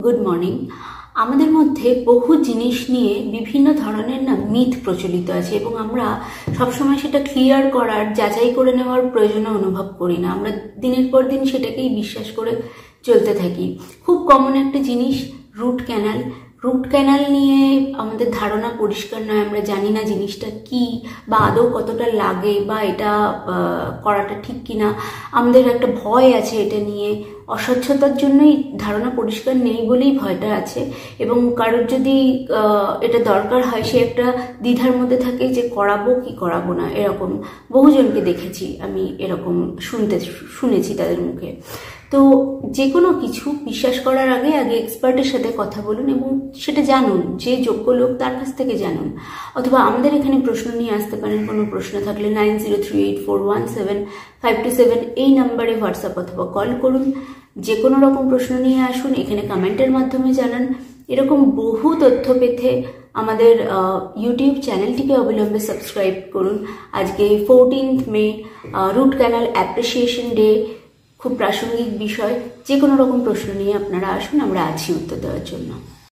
Good morning. আমাদের মধ্যে বহু জিনিস নিয়ে বিভিন্ন ধরনের মিথ প্রচলিত আছে এবং আমরা সবসময় সেটা ক্লিয়ার করার, যাচাই করে নেওয়ার প্রয়োজন অনুভব করি না। আমরা দিনের পর দিন সেটাকেই বিশ্বাস করে চলতে থাকি। খুব কমন একটা জিনিস রুট ক্যানাল। রুট ক্যানাল নিয়ে আমাদের ধারণা পরিষ্কার নয়, আমরা জানি না জিনিসটা কি বা আদৌ কতটা লাগে বা এটা করাটা ঠিক কিনা। আমাদের একটা ভয় আছে এটা নিয়ে, অস্বচ্ছতার জন্যই ধারণা পরিষ্কার নেই বলেই ভয়টা আছে। এবং কারোর যদি এটা দরকার হয়, সে একটা দ্বিধার মধ্যে থাকে যে করাবো কি করাবো না। এরকম বহুজনকে দেখেছি আমি, এরকম শুনেছি তাদের মুখে। তো যে কোনো কিছু বিশ্বাস করার আগে এক্সপার্টের সাথে কথা বলুন এবং সেটা জানুন, যে যোগ্য লোক তার কাছ থেকে জানুন। অথবা আমাদের এখানে প্রশ্ন নিয়ে আসতে পারেন। কোনো প্রশ্ন থাকলে 9038417527 এই নাম্বারে হোয়াটসঅ্যাপ অথবা কল করুন। যে কোনো রকম প্রশ্ন নিয়ে আসুন, এখানে কমেন্টের মাধ্যমে জানান। এরকম বহু তথ্য পেতে আমাদের ইউটিউব চ্যানেলটিকে অবিলম্বে সাবস্ক্রাইব করুন। আজকে 14 মে, রুট ক্যানাল অ্যাপ্রিসিয়েশন ডে, খুব প্রাসঙ্গিক বিষয়। যে কোনো রকম প্রশ্ন নিয়ে আপনারা আসুন, আমরা আছি উত্তর দেওয়ার জন্য।